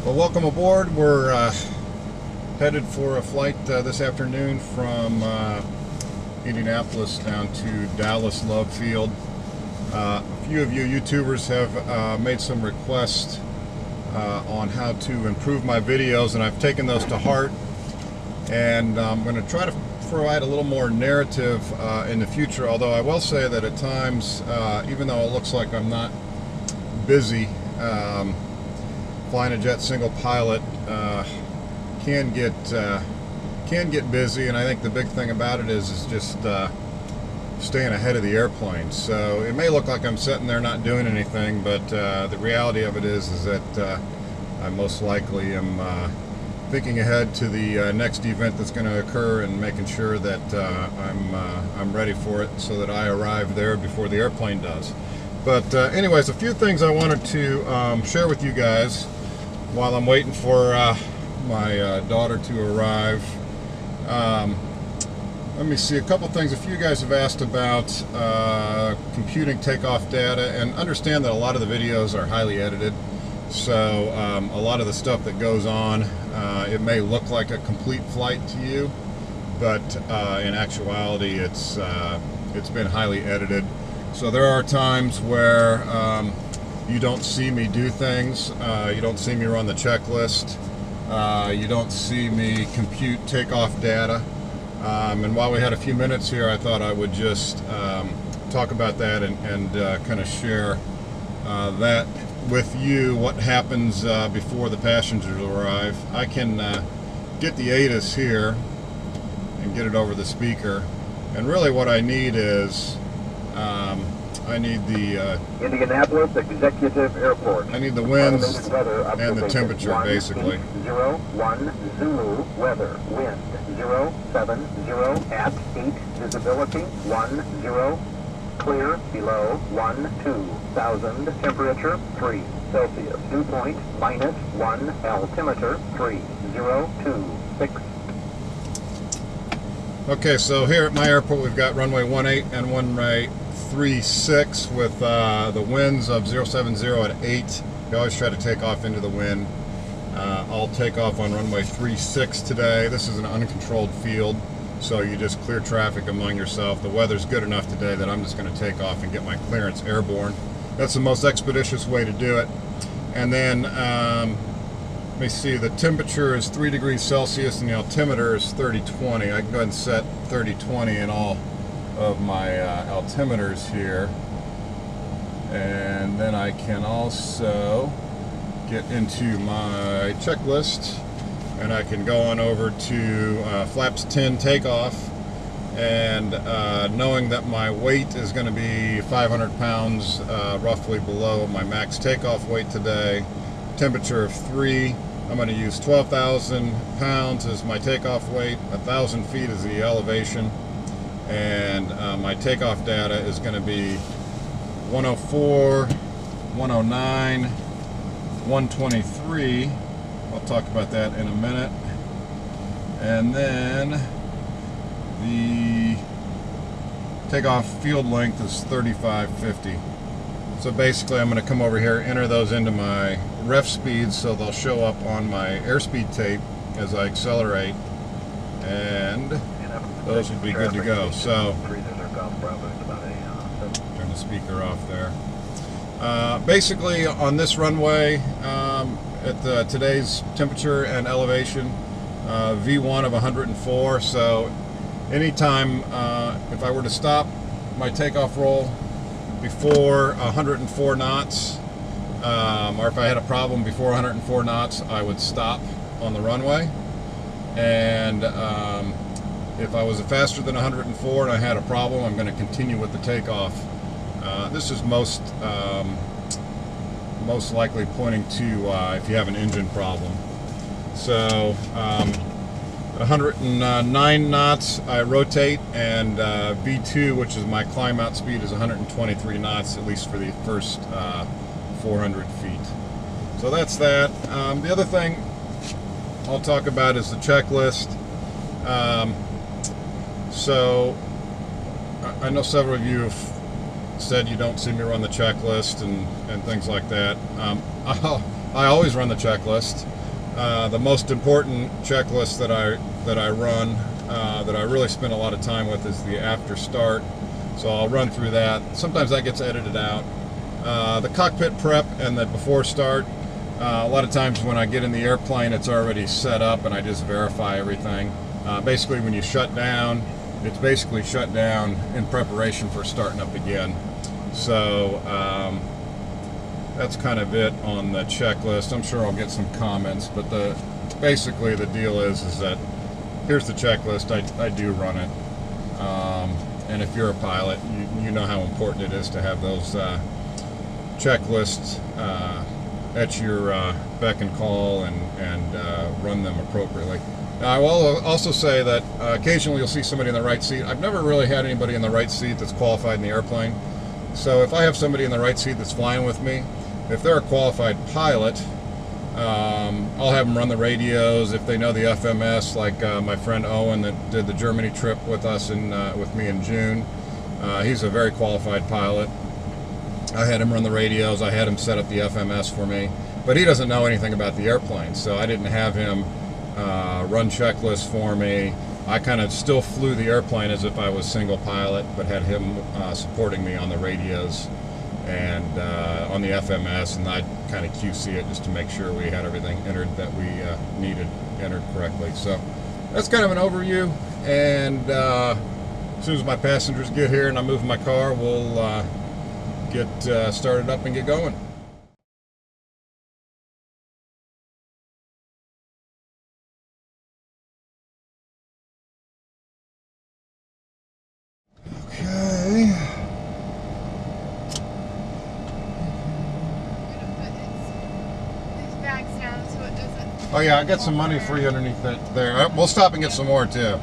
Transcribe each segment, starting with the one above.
Well, welcome aboard. We're headed for a flight this afternoon from Indianapolis down to Dallas Love Field. A few of you YouTubers have made some requests on how to improve my videos, and I've taken those to heart, and I'm going to try to provide a little more narrative in the future, although I will say that at times, even though it looks like I'm not busy, flying a jet single pilot can get busy, and I think the big thing about it is just staying ahead of the airplane. So it may look like I'm sitting there not doing anything, but the reality of it is that I most likely am thinking ahead to the next event that's going to occur and making sure that I'm ready for it so that I arrive there before the airplane does. But anyways, a few things I wanted to share with you guys while I'm waiting for my daughter to arrive. Let me see, a couple things. A few guys have asked about computing takeoff data, and understand that a lot of the videos are highly edited, so a lot of the stuff that goes on, it may look like a complete flight to you, but in actuality it's been highly edited. So there are times where you don't see me do things, you don't see me run the checklist, you don't see me compute takeoff data. And while we had a few minutes here, I thought I would just talk about that and kind of share that with you, what happens before the passengers arrive. I can get the ATIS here and get it over the speaker, and really what I need is I need the Indianapolis Executive Airport. I need the winds and the temperature, basically. 01 Zulu weather, wind 070 at 8, visibility 10, clear below 12,000, temperature 3 Celsius, dew point -1, altimeter 3026. Okay, so here at my airport we've got runway 18 and runway 36 with the winds of 070 at 8. We always try to take off into the wind. I'll take off on runway 36 today. This is an uncontrolled field, so you just clear traffic among yourself. The weather's good enough today that I'm just going to take off and get my clearance airborne. That's the most expeditious way to do it. And then let me see, the temperature is 3 degrees Celsius and the altimeter is 3020. I can go ahead and set 3020 in all of my altimeters here, and then I can also get into my checklist, and I can go on over to flaps 10 takeoff, and knowing that my weight is going to be 500 pounds roughly below my max takeoff weight today, temperature of 3, I'm going to use 12,000 pounds as my takeoff weight, 1,000 feet is the elevation, and my takeoff data is going to be 104, 109, 123. I'll talk about that in a minute. And then the takeoff field length is 3550. So basically I'm going to come over here, enter those into my ref speeds so they'll show up on my airspeed tape as I accelerate, and those will be good to go. So turn the speaker off there. Basically on this runway, at today's temperature and elevation, V1 of 104, so anytime if I were to stop my takeoff roll before 104 knots, or if I had a problem before 104 knots, I would stop on the runway. And if I was faster than 104 and I had a problem, I'm going to continue with the takeoff. This is most likely pointing to if you have an engine problem. So 109 knots I rotate, and V2, which is my climb out speed, is 123 knots, at least for the first 400 feet. So that's that. The other thing I'll talk about is the checklist. So I know several of you have said you don't see me run the checklist and things like that. I always run the checklist. The most important checklist that I run, that I really spend a lot of time with, is the after start. So I'll run through that. Sometimes that gets edited out. The cockpit prep and the before start. A lot of times when I get in the airplane, it's already set up and I just verify everything. Basically, when you shut down, it's basically shut down in preparation for starting up again. So that's kind of it on the checklist. I'm sure I'll get some comments, but basically the deal is that here's the checklist. I do run it. And if you're a pilot, you know how important it is to have those checklists at your beck and call and run them appropriately. Now, I will also say that occasionally you'll see somebody in the right seat. I've never really had anybody in the right seat that's qualified in the airplane. So if I have somebody in the right seat that's flying with me, if they're a qualified pilot, I'll have them run the radios if they know the FMS, like my friend Owen that did the Germany trip with us with me in June. He's a very qualified pilot. I had him run the radios. I had him set up the FMS for me, but he doesn't know anything about the airplane, so I didn't have him run checklists for me. I kind of still flew the airplane as if I was single pilot, but had him supporting me on the radios and on the FMS, and I'd kind of QC it just to make sure we had everything entered that we needed entered correctly. So that's kind of an overview, and as soon as my passengers get here and I'm moving my car, we'll get started up and get going. Okay. Oh yeah, I got some money for you underneath that there. We'll stop and get some more too.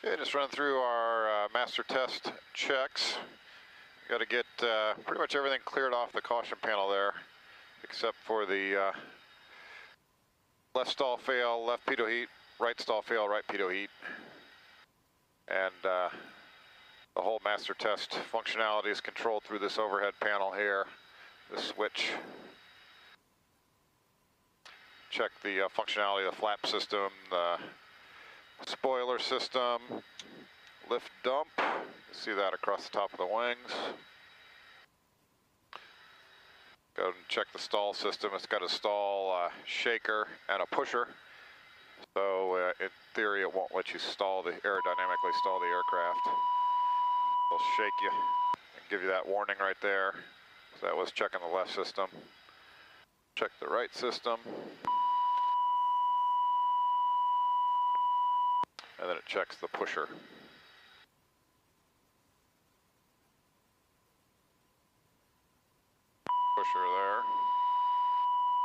Okay, just run through our master test checks. Got to get pretty much everything cleared off the caution panel there, except for the left stall fail, left pitot heat, right stall fail, right pitot heat. And the whole master test functionality is controlled through this overhead panel here, this switch. Check the functionality of the flap system, the spoiler system, lift dump. See that across the top of the wings. Go and check the stall system. It's got a stall shaker and a pusher. So in theory, it won't let you aerodynamically stall the aircraft. It'll shake you and give you that warning right there. So that was checking the left system. Check the right system. And then it checks the pusher. Pusher there.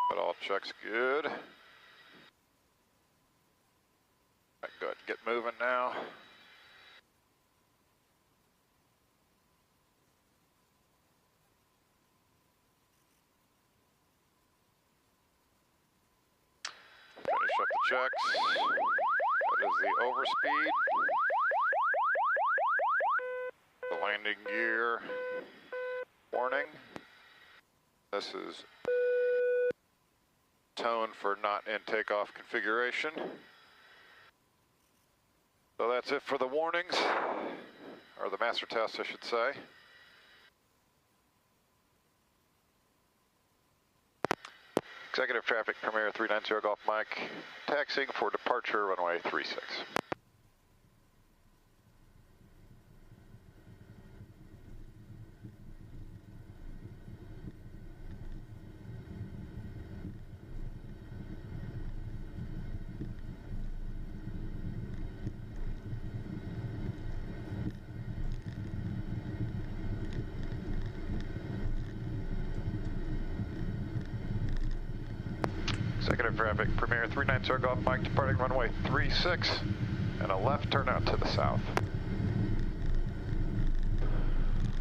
That all checks good. Right, good. get moving now. Finish up the checks. That is the overspeed. The landing gear warning. This is tone for not in takeoff configuration. So that's it for the warnings, or the master test I should say. Executive Traffic Premier 390 Golf Mike, taxiing for departure runway 36. Executive Traffic Premier 390 Golf Mike, departing runway 36 and a left turn out to the south.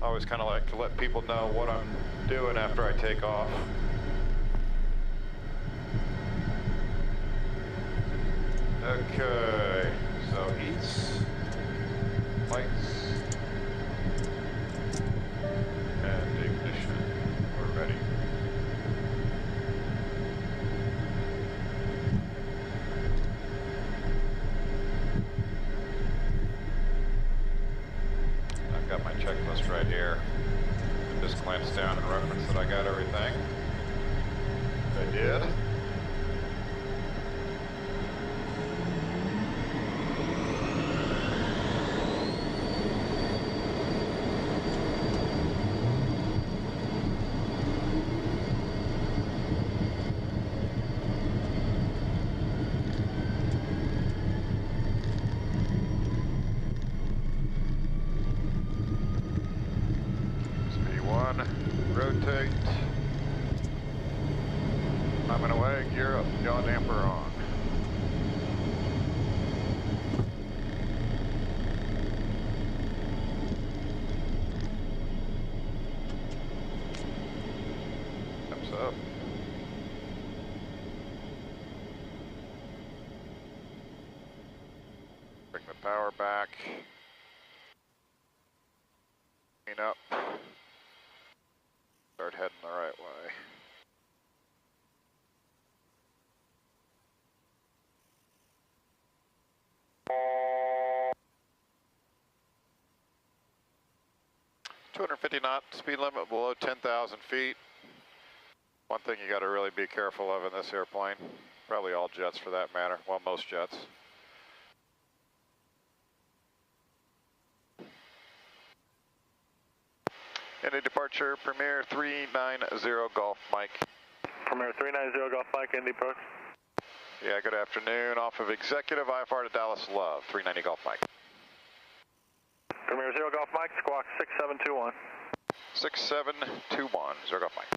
I always kind of like to let people know what I'm doing after I take off. Okay, so heats, lights, and ignition. We're ready. Got my checklist right here. Just glance down and reference that I got everything. I did. Rotate. Climbing away, gear up, yaw damper on. Steps up. Bring the power back. Clean up. Start heading the right way. .250 knot speed limit below 10,000 feet. One thing you got to really be careful of in this airplane, probably all jets for that matter, well, most jets. Indy departure, Premier 390 Golf Mike. Premier 390 Golf Mike, Indy approach. Yeah, good afternoon. Off of Executive IFR to Dallas Love, 390 Golf Mike. Premier 0 Golf Mike, squawk 6721. 6721, 0 Golf Mike.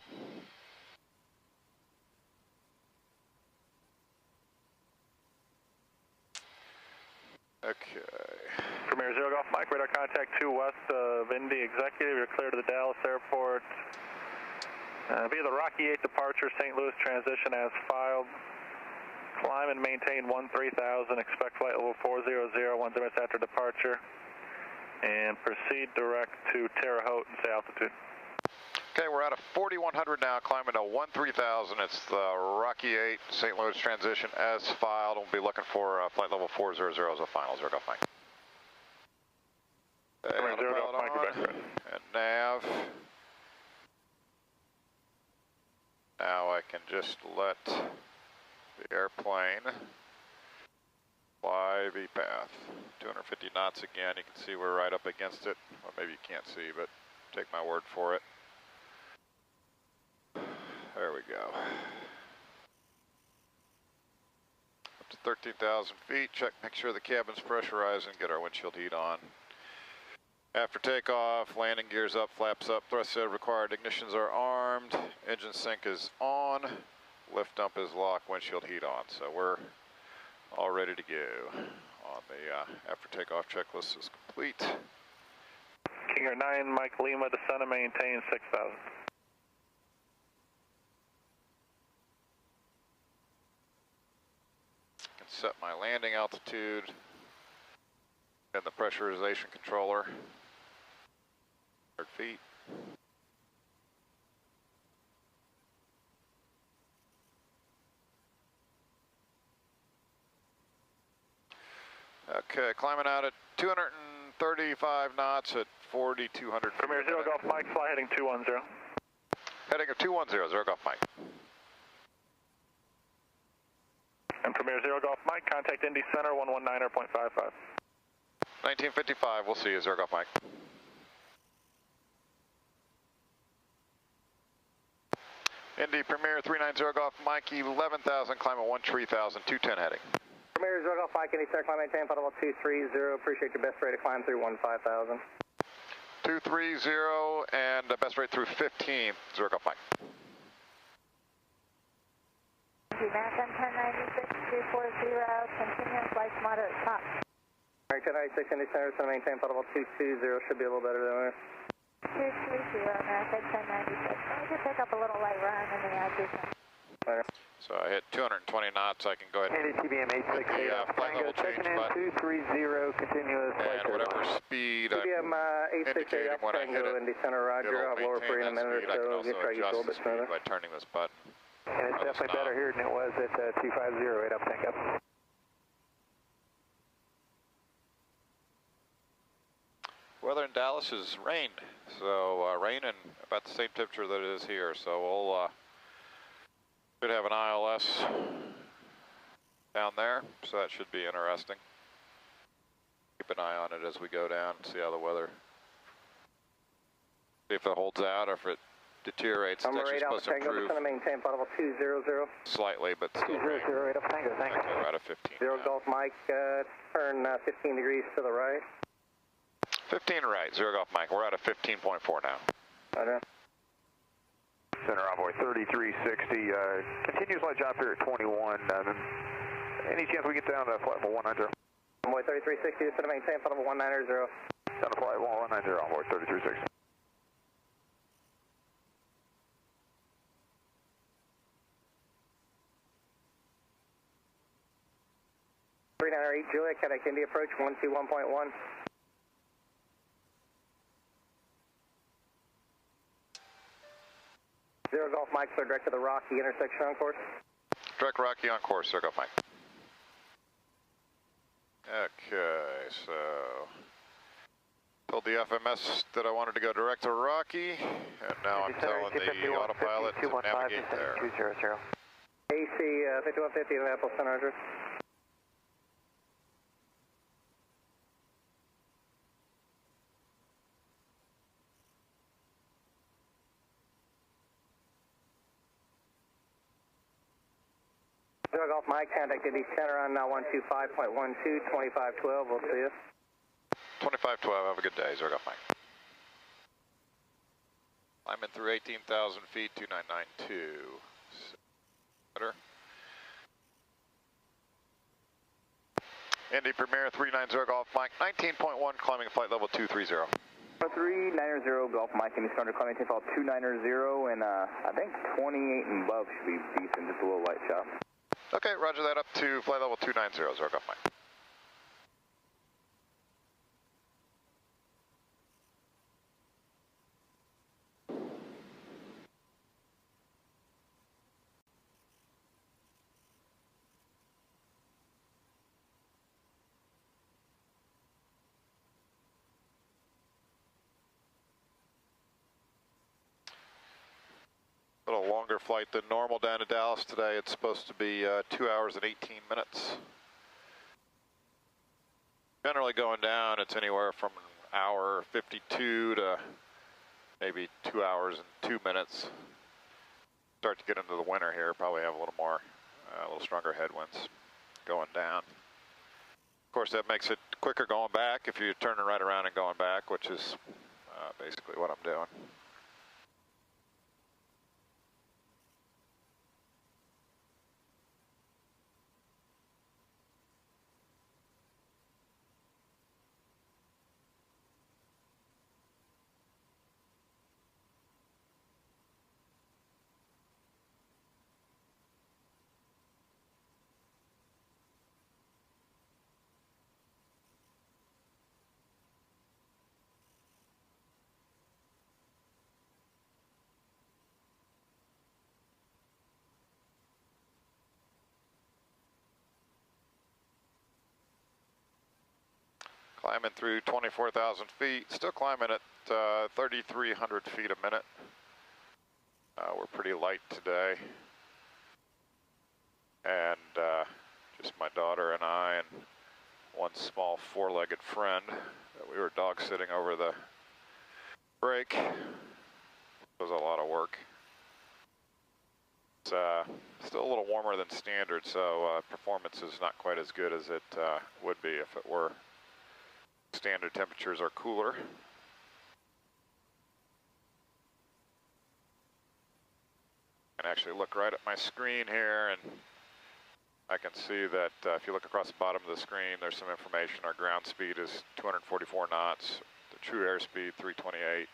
Okay. Premier 0 Golf Mike, radar contact 2 west of Indy Executive. You're clear to the Dallas Airport. Via the Rocky 8 departure, St. Louis transition as filed. Climb and maintain 13,000. Expect flight level 400, 1 minutes after departure. And proceed direct to Terre Haute and say altitude. Okay, we're out of 4,100 now, climbing to 13,000. It's the Rocky 8 St. Louis transition as filed. We'll be looking for flight level 400 as a final. 0 Golf Mike. Premier 0 Golf Mike, you're back ready. And nav. Now I can just let the airplane fly the path. 250 knots again. You can see we're right up against it. Well, maybe you can't see, but take my word for it. There we go. Up to 13,000 feet. Check, make sure the cabin's pressurized and get our windshield heat on. After takeoff, landing gears up, flaps up, thrust set required, ignitions are armed, engine sync is on, lift dump is locked, windshield heat on. So we're all ready to go on the after takeoff checklist is complete. King Air 9, Mike Lima, descend and maintain 6,000. Can set my landing altitude and the pressurization controller. 100 feet. Okay, climbing out at 235 knots at 4,200 feet. Premier Zero Golf Mike, fly heading 210. Heading of 210, Zero Golf Mike. And Premier Zero Golf Mike, contact Indy Center 119.55. 1955, we'll see you, Zero Golf Mike. Indy Premier 390 Golf Mike, 11,000, climb at 13,000, 210 heading. Premier Zero Golf Mike, Indy Center, climb maintain, final 230, appreciate your best rate of climb through 15,000. 230 and the best rate through 15, Zero Golf Mike. American 1096, 240, continuous flight moderate top. American 1096, Indy Center, center maintain, final 220, should be a little better than there. 230, American 1096. Let me just pick up a little light run in the descent. So I hit 220 knots, I can go ahead and TBM 868, flight level change button. 230, continuous And whatever speed TBM 868, when I hit it, Indy Center, Roger, I'll have lower for you in a minute or I can so, also try to get you a little bit adjust the speed smoother. by turning this button. And it's definitely better here than it was at 2508 up tank up. Weather in Dallas is rain, so rain and about the same temperature that it is here. So we'll should have an ILS down there, so that should be interesting. Keep an eye on it as we go down, see how the weather, see if it holds out or if it deteriorates. It's actually supposed to improve maintain level 200. slightly, but still rain. 200, up tango, thank you. Okay, we're out of 15 Zero now. Golf Mike, turn 15 degrees to the right. 15 right, Zero Golf Mike. We're out of 15.4 now. Roger. Center Envoy 3360, continuous light drop here at 21. Any chance we get down to flight level 190? Envoy 3360, center maintain, flight level 190. Down to flight level 190, Envoy 3360. Juliet, contact Indy approach 121.1. Zero Golf Mike, clear direct to the Rocky intersection on course. Direct Rocky on course, Zero Golf Mike. Okay, so told the FMS that I wanted to go direct to Rocky, and now I'm telling the autopilot to navigate there. 200. AC 5150 Indianapolis Center, Roger. Zero Golf Mike, contact Indy Center on 125.12, 2512, we'll see you. 2512, have a good day, Zero Golf Mike. I'm in through 18,000 feet, 2992. Better. Indy Premier 390 Golf Mike, 19.1, climbing flight level 230. 390 Golf Mike, Indy Center, climbing tape all 290, and I think 28 and above should be decent, just a little light shot. Okay, roger that, up to flight level 290, Zero Golf Mike. A little longer flight than normal down to Dallas today. It's supposed to be 2 hours and 18 minutes. Generally going down, it's anywhere from an hour 52 to maybe 2 hours and 2 minutes. Start to get into the winter here, probably have a little more, a little stronger headwinds going down. Of course, that makes it quicker going back if you're turning right around and going back, which is basically what I'm doing. Climbing through 24,000 feet, still climbing at 3,300 feet a minute. We're pretty light today. And just my daughter and I and one small four-legged friend that we were dog sitting over the break. It was a lot of work. It's still a little warmer than standard, so performance is not quite as good as it would be if it were. Standard temperatures are cooler. I can actually look right at my screen here, and I can see that if you look across the bottom of the screen, there's some information. Our ground speed is 244 knots, the true airspeed 328.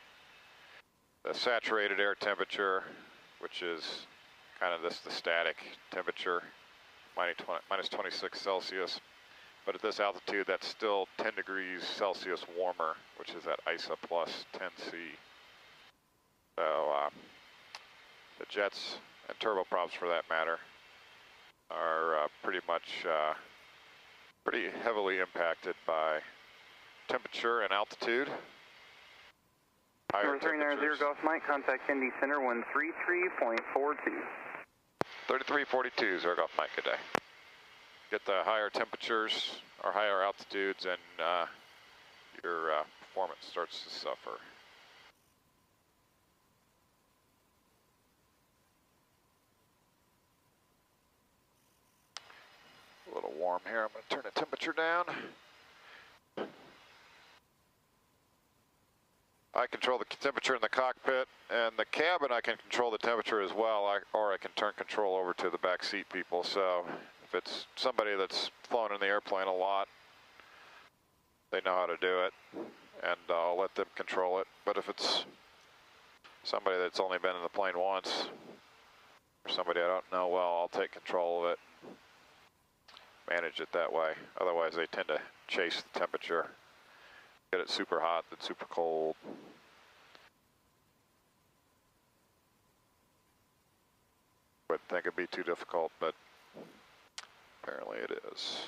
The saturated air temperature, which is kind of the static temperature, minus 26 Celsius. But at this altitude, that's still 10 degrees Celsius warmer, which is at ISA plus 10C. So the jets and turboprops, for that matter, are pretty heavily impacted by temperature and altitude. Number 390 Golf Mike, contact Indy Center 133.42. 3342, Zero Golf Mike, good day. Get the higher temperatures or higher altitudes, and your performance starts to suffer. A little warm here. I'm going to turn the temperature down. I control the temperature in the cockpit, and the cabin I can control the temperature as well, or I can turn control over to the back seat people. So if it's somebody that's flown in the airplane a lot, they know how to do it, and I'll let them control it. But if it's somebody that's only been in the plane once, or somebody I don't know well, I'll take control of it, manage it that way. Otherwise, they tend to chase the temperature. Get it super hot, then super cold. Wouldn't think it'd be too difficult, but apparently it is.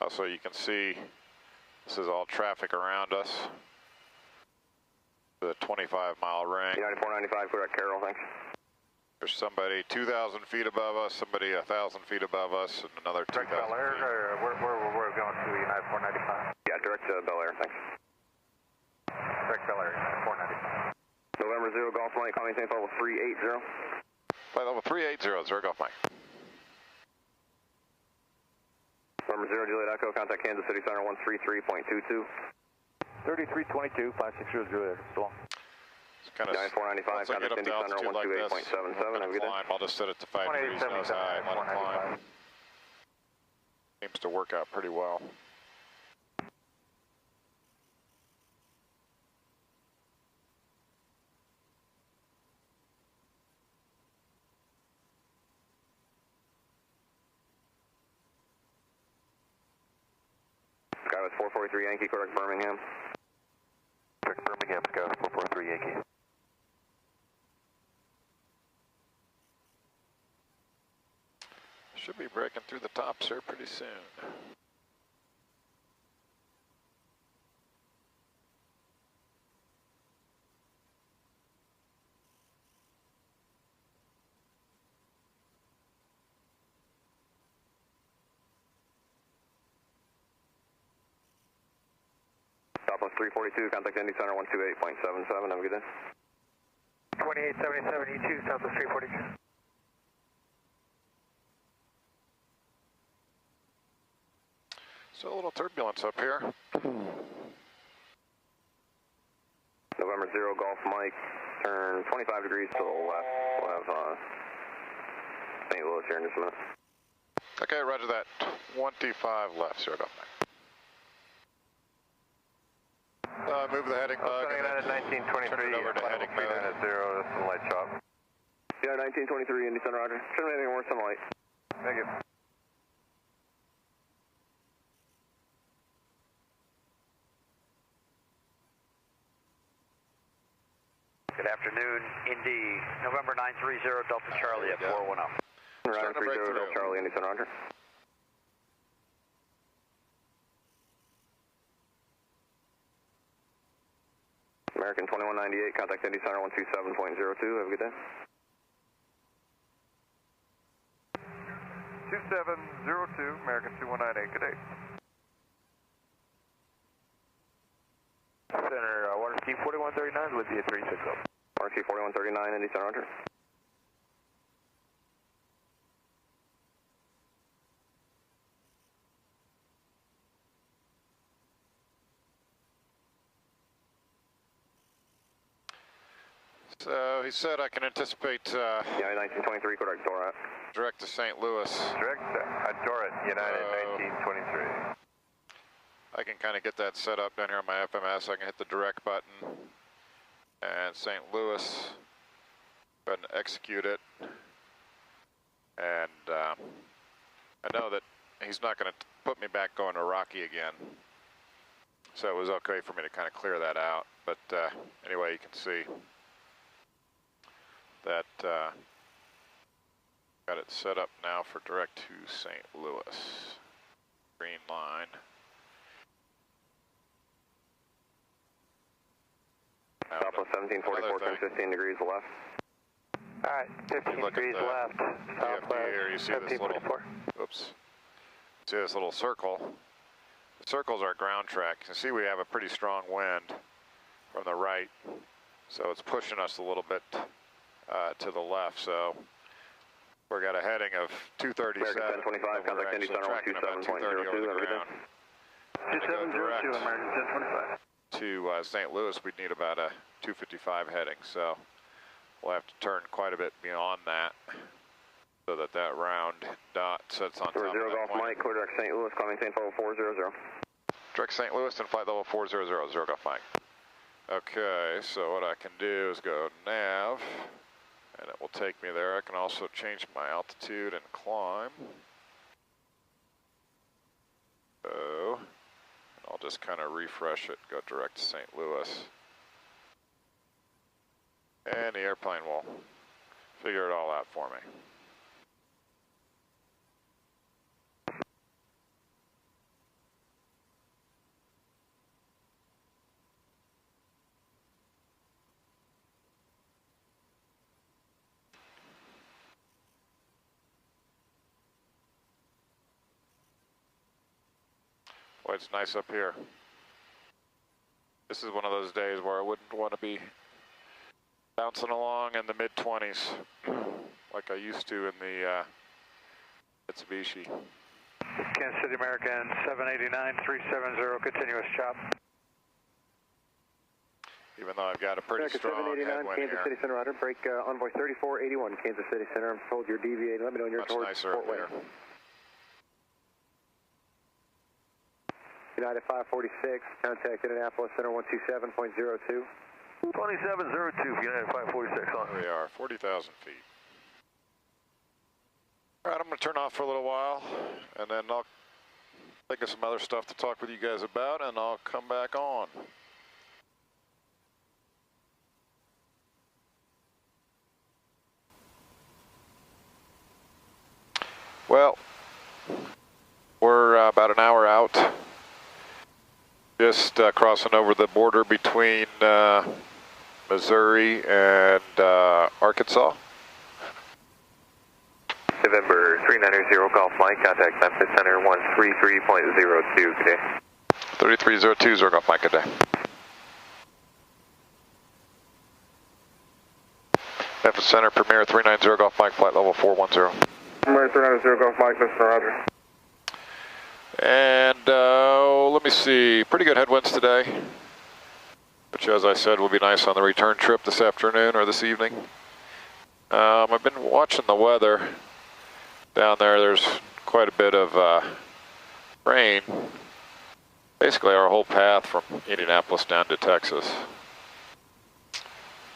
So you can see this is all traffic around us. The 25-mile ring. 9495, clear out Carroll, thanks. There's somebody 2,000 feet above us, somebody 1,000 feet above us, and another 2,000 feet. Bel Air, or we're going to United 495? Yeah, direct to Bel Air, thanks. Direct Bel Air, 495. November 0 Golf Mike, calling maintain level 380. Flight level 380, Zero Golf Mike. November 0 Juliet Echo, contact Kansas City Center 133.22. 3322, 5600 Juliet, so long. It's kind of, 9495, contact Indy Center 128.77. Have a good day. I'll just set it to 5 degrees nose high and let it climb. Seems to work out pretty well. Skywest 443 Yankee, correct Birmingham. Correct Birmingham, Skywest 443 Yankee. Should be breaking through the tops here pretty soon. Southwest 342, contact Indy Center 128.77. Have a good day. 28 2877 E2, Southwest 340. So a little turbulence up here. November 0 Golf Mike, turn 25 degrees to the left. We'll have St. Louis here in just a minute. Okay, roger that. 25 left, 0 Golf Mike. Move the heading bug and then 1923, turn it over to heading mode. 0, that's the light shop. Yeah, 1923, Indy Center, roger. Shouldn't have anything worse than light. Thank you. Good afternoon, Indy, November 930 Delta Charlie at 410. Roger, 30 Delta Charlie, Indy Center, roger. American 2198, contact Indy Center 127.02, have a good day. 2702, American 2198, good day. Center, water ski 4139 with you 360. Water ski 4139, Indy Center, roger. So he said I can anticipate Yeah, 1923, correct, Dorat. direct to St. Louis. Direct Dorat, United 1923. I can kind of get that set up down here on my FMS. I can hit the direct button and St. Louis, go ahead and execute it. And I know that he's not going to put me back going to Rocky again. So it was okay for me to kind of clear that out. But anyway, you can see that got it set up now for direct to St. Louis. Green line. Southwest 1744, turn 15 degrees left. Alright, 15 degrees left. Southwest here, you see this little, oops, see this little circle. The circles are ground track. You can see we have a pretty strong wind from the right, so it's pushing us a little bit to the left. So we've got a heading of 237. American 1025, contact Indy Center 127.02, have a good day. 2702, American 1025. To St. Louis, we'd need about a 255 heading, so we'll have to turn quite a bit beyond that so that that round dot sits on top of 0 that Golf point. Mike, clear direct St. Louis, call maintain level 400. Direct St. Louis and flight level 400, 0 Golf Mike. Okay, so what I can do is go nav, and it will take me there. I can also change my altitude and climb. So I'll just kind of refresh it, go direct to St. Louis. And the airplane will figure it all out for me. Boy, it's nice up here. This is one of those days where I wouldn't want to be bouncing along in the mid-20s like I used to in the Mitsubishi. Kansas City, American 789, 370, continuous chop. Even though I've got a pretty strong headwind Kansas here. City Center, roger. Break Envoy 3481, Kansas City Center. I'm told you're deviating. Let me know when you're Much towards nicer Fort up Wayne. here. United 546, contact Indianapolis Center 127.02. 2702 for United 546 on. There we are, 40,000 feet. All right, I'm going to turn off for a little while, and then I'll think of some other stuff to talk with you guys about, and I'll come back on. Well, we're about an hour out. Just crossing over the border between Missouri and Arkansas. November 390 Golf Mike, contact Memphis Center 133.02 today. 3302 0 Golf Mike, good day. Memphis Center, Premier 390 Golf Mike, flight level 410. Premier 390 Golf Mike, Mr. Roger. And let me see, pretty good headwinds today, which as I said will be nice on the return trip this afternoon or this evening. I've been watching the weather down there. There's quite a bit of rain. Basically our whole path from Indianapolis down to Texas.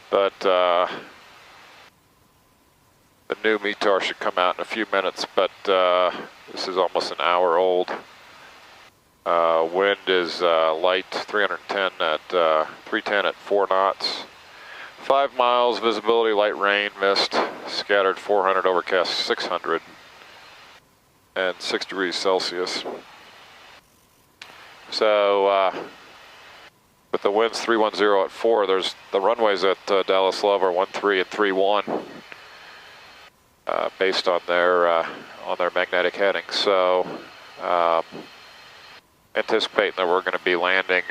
But the new METAR should come out in a few minutes, but this is almost an hour old. Wind is light, 310 at 310 at 4 knots. 5 miles, visibility, light rain, mist, scattered 400, overcast 600, and 6 degrees Celsius. So, with the winds 310 at 4, there's the runways at Dallas Love are 13 and 31, based on their magnetic heading. So, anticipating that we're going to be landing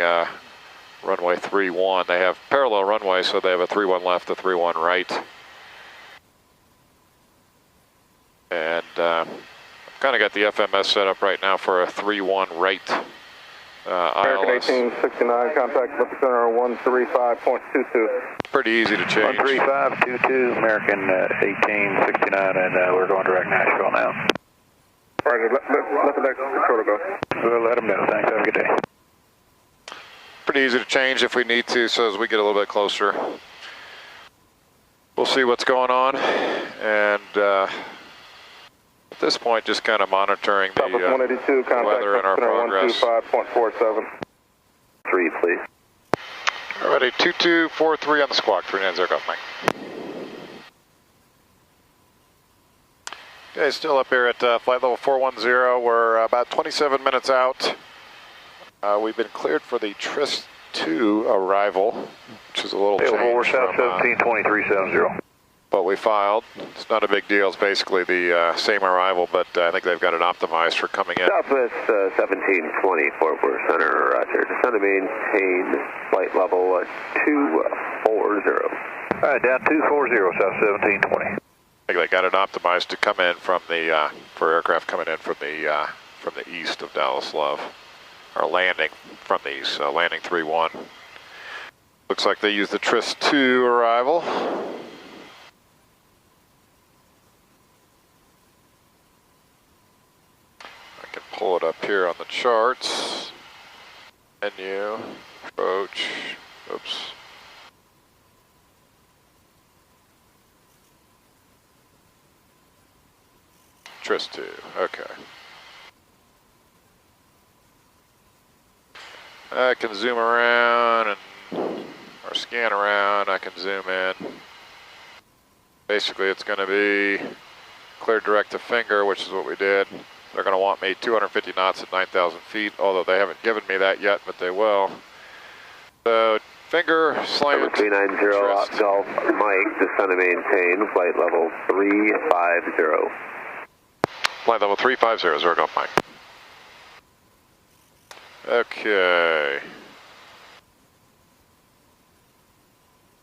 runway 31. They have parallel runways, so they have a 31 left, a 31 right. And I've kind of got the FMS set up right now for a 31 right American ILS. 1869, contact Memphis Center 135.22. Pretty easy to change. 13522, American 1869, and we're going direct Nashville now. Roger, let the next controller go. We'll let them know. Thanks. Have a good day. Pretty easy to change if we need to, so as we get a little bit closer, we'll see what's going on. And at this point, just kind of monitoring the weather and our progress. 125.47. 3, please. Alrighty, 2243 on the squawk, 390 Golf Mike. Okay, still up here at flight level 410. We're about 27 minutes out. We've been cleared for the TRIS 2 arrival, which is a little change South from 172370. what we filed. It's not a big deal. It's basically the same arrival, but I think they've got it optimized for coming in. Southwest 1720, Fort Worth Center, Roger. Descend to maintain flight level 240. All right, down 240, South 1720. I think they got it optimized to come in from the for aircraft coming in from the east of Dallas Love, or landing from the east. So landing 3-1. Looks like they used the TRIS 2 arrival. I can pull it up here on the charts. Menu, approach. Oops. TRIS 2, okay. I can zoom around or scan around, I can zoom in. Basically it's going to be clear direct to finger, which is what we did. They're going to want me 250 knots at 9,000 feet, although they haven't given me that yet, but they will. So finger, slant, 390 Golf Mike, descend to maintain flight level 350. Flight level 350, 0 Golf Mike. Okay.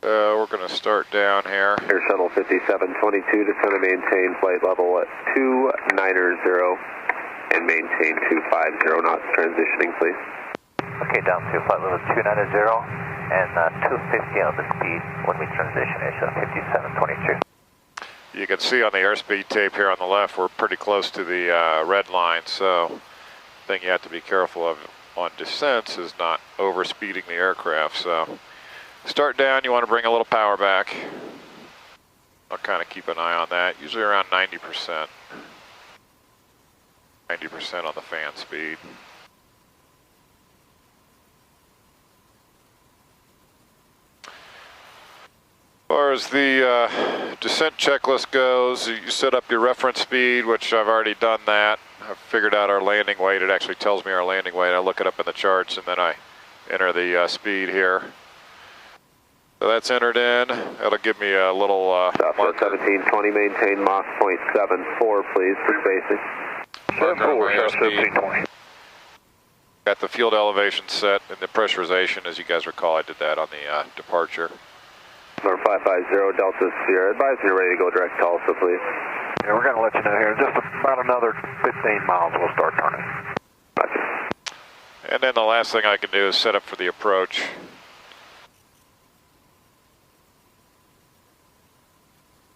We're going to start down here. Air Shuttle 5722, descend to maintain flight level 290 and maintain 250 knots, transitioning please. Okay, down to flight level 290 and 250 on the speed when we transition, Air Shuttle 5722. You can see on the airspeed tape here on the left, we're pretty close to the red line, so the thing you have to be careful of on descents is not overspeeding the aircraft. So start down, you want to bring a little power back. I'll kind of keep an eye on that, usually around 90%. 90% on the fan speed. As far as the descent checklist goes, you set up your reference speed, which I've already done that. I've figured out our landing weight. It actually tells me our landing weight. I look it up in the charts and then I enter the speed here. So that's entered in. That'll give me a little Southwest 1720, maintain Mach 0.74 please for spacing. 74, South 1720. Got the field elevation set and the pressurization, as you guys recall, I did that on the departure. Number 550 Delta Sierra. Advise when you're ready to go direct to Tulsa, please. Yeah, we're going to let you know here. Just about another 15 miles, we'll start turning. Roger. And then the last thing I can do is set up for the approach.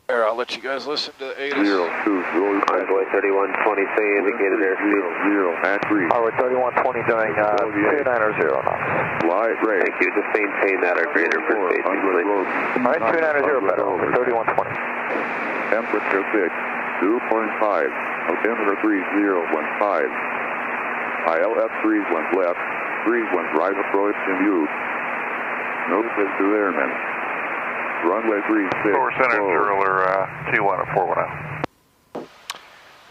Here, I'll let you guys listen to ATIS. 020. Envoy 3120, say indicated airspeed. 0 at 3. Envoy 3120 doing 290 knots. Light rate. Thank you. Just maintain that or greater for safety, please. All right, 290 better, over 3120. Temperature 6, 2.5. Altimeter 3015. ILF 3 went left, 3 went right approach in view. Notice to airmen. Runway 36. Forward center, 0 or 21 at 410.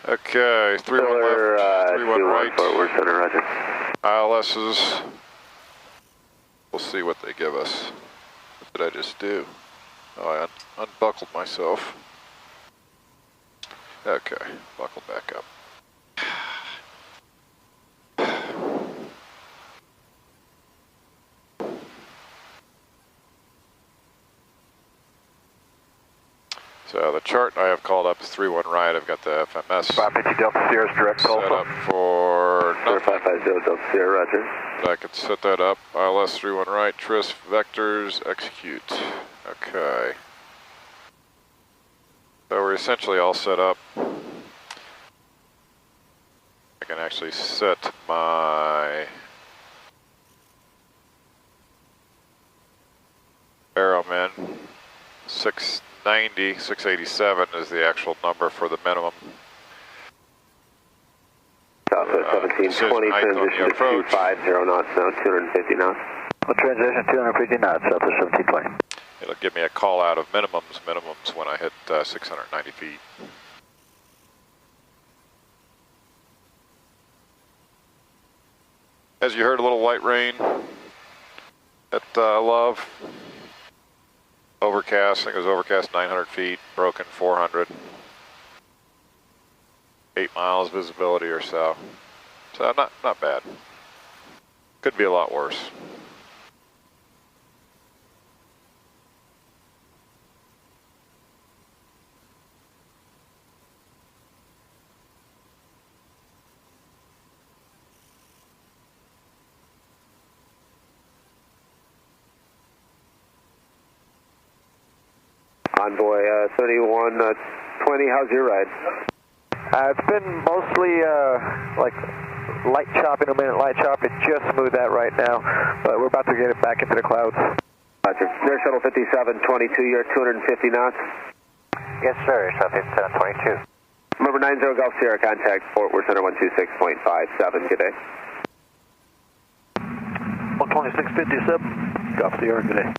Okay, 31 left, 31 right. Forward center, roger. ILS's. We'll see what they give us. What did I just do? Oh, I unbuckled myself. Okay, buckle back up. So the chart I have called up is 31 right. I've got the FMS 550 Delta Sierra's direct set up for nothing. 550 Delta Sierra, roger. But I can set that up. ILS 31 right, TRIS vectors, execute. Okay. So we're essentially all set up. I can actually set my Aeromin 690, 687 is the actual number for the minimum. Southwest 1720, transition to 250 knots now, 250 knots. Transition 250 knots, Southwest 1720. It'll give me a call out of minimums when I hit 690 feet. As you heard, a little light rain at Love. Overcast, I think it was overcast 900 feet, broken 400. 8 miles visibility or so. So not bad. Could be a lot worse. Envoy 3120, how's your ride? It's been mostly like light chopping, a minute light chop. It's just smooth out right now, but we're about to get it back into the clouds. Roger. Air Shuttle 5722, you're at 250 knots? Yes, sir. Shuttle 5722. Number 90 Golf Sierra, contact Fort Worth Center 126.57. Good day. 126.57. Golf Sierra, good day.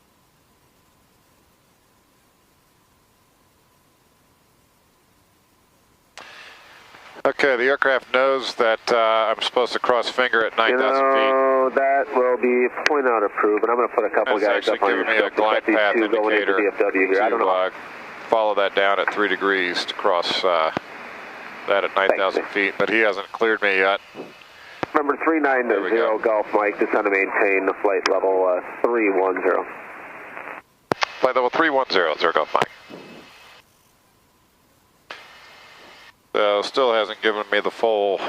Okay, the aircraft knows that I'm supposed to cross finger at 9,000 feet. That will be point out approved, and I'm going to put a couple guys up on your giving me a glide path indicator here. I don't know. Follow that down at 3 degrees to cross that at 9,000 feet, but he hasn't cleared me yet. Remember 390 Golf Mike, just trying to maintain the flight level 310. Flight level 310, 0 Golf Mike. Still hasn't given me the full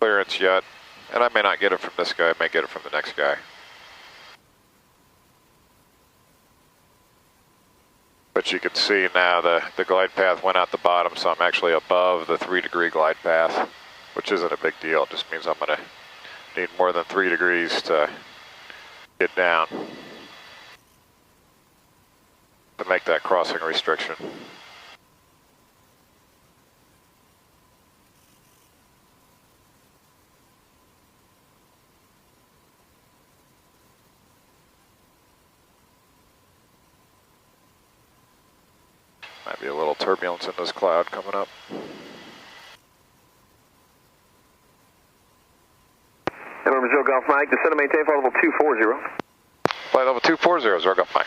clearance yet, and I may not get it from this guy, I may get it from the next guy. But you can see now the glide path went out the bottom, so I'm actually above the 3 degree glide path, which isn't a big deal. It just means I'm going to need more than 3 degrees to get down to make that crossing restriction. Might be a little turbulence in this cloud coming up. Number 0 Golf Mike, descend and maintain flight level 240. Flight level 240, 0 Golf Mike.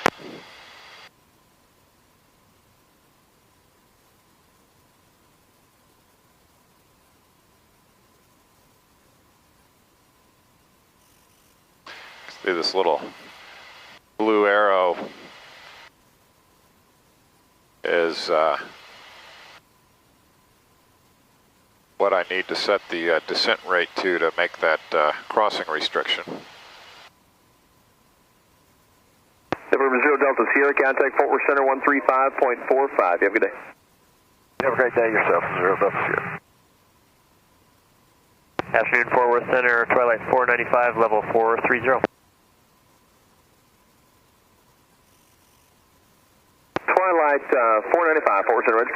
See this little blue arrow is what I need to set the descent rate to make that crossing restriction. November 0 Delta Sierra, contact Fort Worth Center 135.45. You have a good day. Have a great day yourself, 0 Delta Sierra. Afternoon, Fort Worth Center, Twilight 495, level 430. Twilight 495, Fort Worth Center, ready.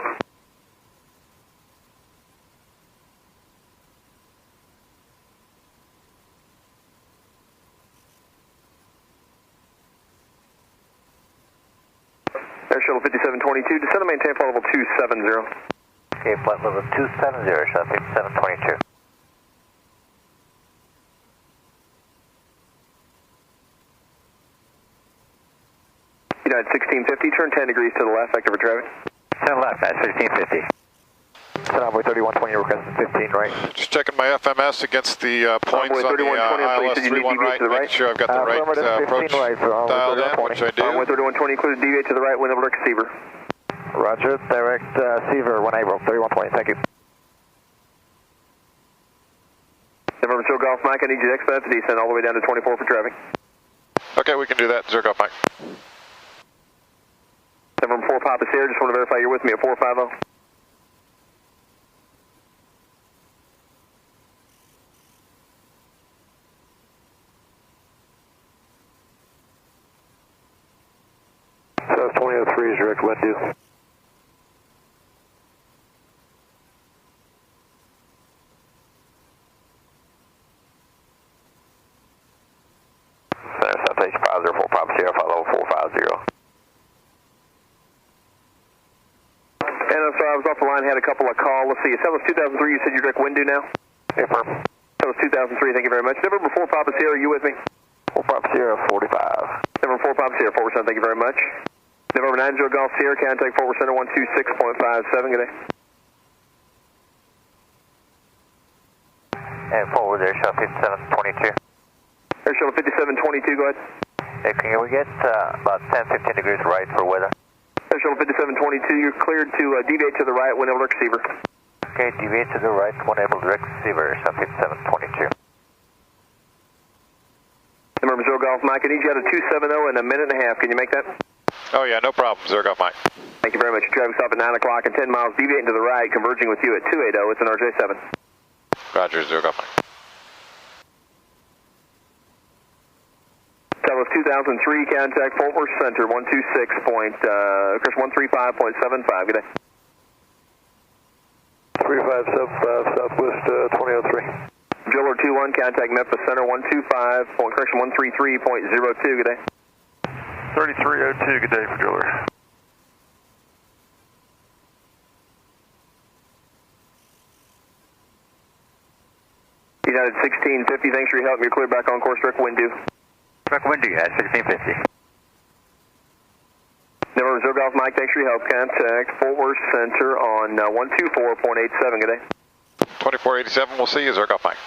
Air Shuttle 5722, descend and maintain flight level 270. Okay, flight level 270, Shuttle 5722. United 1650, turn 10 degrees to the left, vector for traffic. 10 left, at 1650. Envoy 3120, requesting 15 right. Just checking my FMS against the points on the ILS 31 right, making sure I've got the right approach dialed in, which I do. Runway 3120, clear to deviate to the right, wind over direct receiver. Roger, direct receiver, 1 April, 3120, thank you. November 0 Golf Mike, I need you to expedite the descent all the way down to 24 for traffic. Okay, we can do that, 0 Golf Mike. November 4 Papa Sierra, just want to verify you're with me at 450. So 2003 is direct wind due. Center Southeast 504 Papa Sierra, follow 450. And I'm sorry, I was off the line, had a couple of calls. Let's see, tell us 2003, you said you're direct wind due now? Yeah, firm. Tell us 2003, thank you very much. November 4 Papa Sierra, are you with me? 4 Papa Sierra, 45. November 4 Papa Sierra, Fort Worth Center, thank you very much. November 9 Joe Golf Sierra, contact Fort Worth Center 126.57, good day. And forward there, Shuttle 5722. Air Shuttle 5722, go ahead. Hey, can we get about 10-15 degrees right for weather? Air Shuttle 5722, you're cleared to deviate to the right, wind over direct receiver. Okay, deviate to the right, 1 April direct receiver, Shuttle 5722. November 0 Golf Mike, I need you out of 270 in a minute and a half, can you make that? Oh yeah, no problem, 0 Golf Mike. Thank you very much. Your traffic stop at 9 o'clock and 10 miles, deviating to the right, converging with you at 280, it's an RJ7. Roger, 0 Golf Mike. Tell us 2003, contact Fort Worth Center 135.75, good day. 3575 Southwest 2003. Driller 21, contact Memphis Center 133.02, good day. 3302, good day for Driller. United 1650, thanks for your help. You're clear back on course, direct wind due. Direct wind due at 1650. November 0 Golf Mike, thanks for your help. Contact Fort Worth Center on 124.87, good day. 2487, we'll see you, 0 Golf Mike.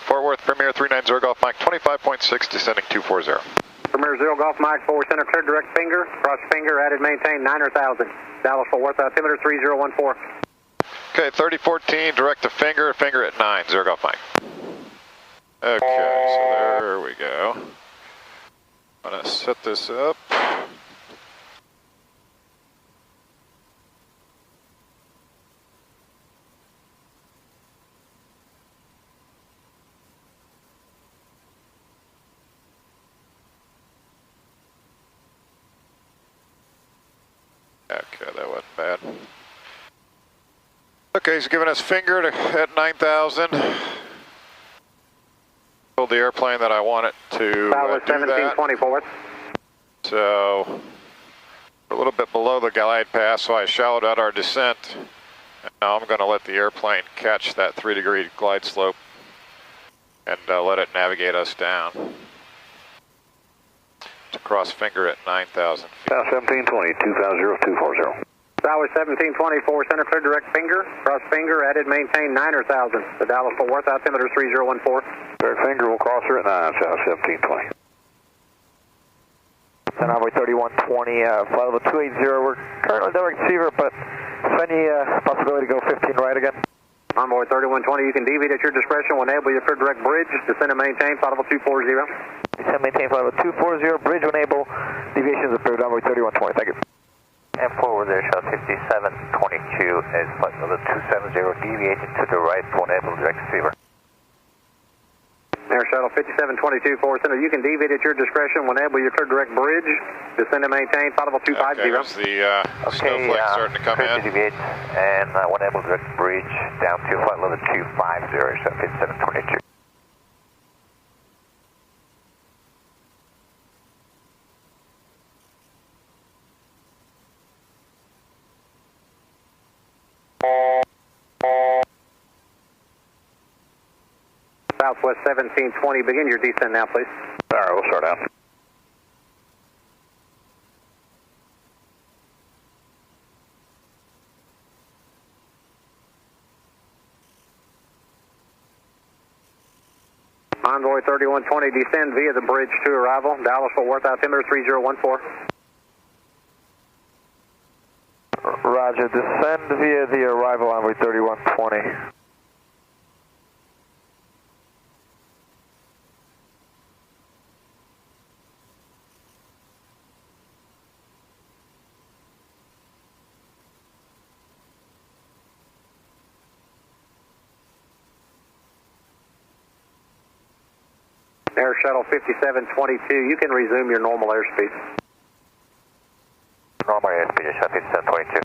Fort Worth Premier 390 Golf Mike, 25.6, descending 240. Premier 0 Golf Mike, Fort Worth Center, clear direct finger, cross finger, added maintain 9,000. Dallas Fort Worth, altimeter 3014. Okay, 3014, direct to finger, finger at 9, 0 Golf Mike. Okay, so there we go. I'm gonna set this up. Okay, that wasn't bad. Okay, he's giving us finger at 9,000. Told the airplane that I want it to do 1724. So, a little bit below the glide path, so I shallowed out our descent. And now I'm going to let the airplane catch that 3-degree glide slope and let it navigate us down to cross finger at 9,000 feet. South 1720, 250-240. Southwest 1724, center clear direct finger, cross finger, added maintain 9,000. The Dallas Fort Worth, altimeter 3014. Direct finger will cross her at 9, South 1720. and Envoy 3120, flight level 280. We're currently direct receiver, but any possibility to go 15 right again? Envoy 3120, you can deviate at your discretion. When able, your clear direct bridge, descend and maintain, flight level 240. Descend and maintain, flight level 240, bridge when able, deviations approved, Envoy 3120, thank you. And forward there, shell 5722 is flight level 270, deviating to the right when able, direct receiver. Air Shuttle 5722, Forward Center, you can deviate at your discretion. When able, your clear direct bridge, descend and maintain, flight level 250. Okay, there's the snowflake starting to come in. Deviate, and when able, direct bridge down to flight level 250, so 5722. Southwest 1720, begin your descent now, please. All right, we'll start out. Envoy 3120, descend via the bridge to arrival. Dallas Fort Worth, altimeter 3014. Roger, descend via the arrival, Envoy 3120. Air Shuttle 5722, you can resume your normal airspeed. Normal airspeed, Air Shuttle 5722.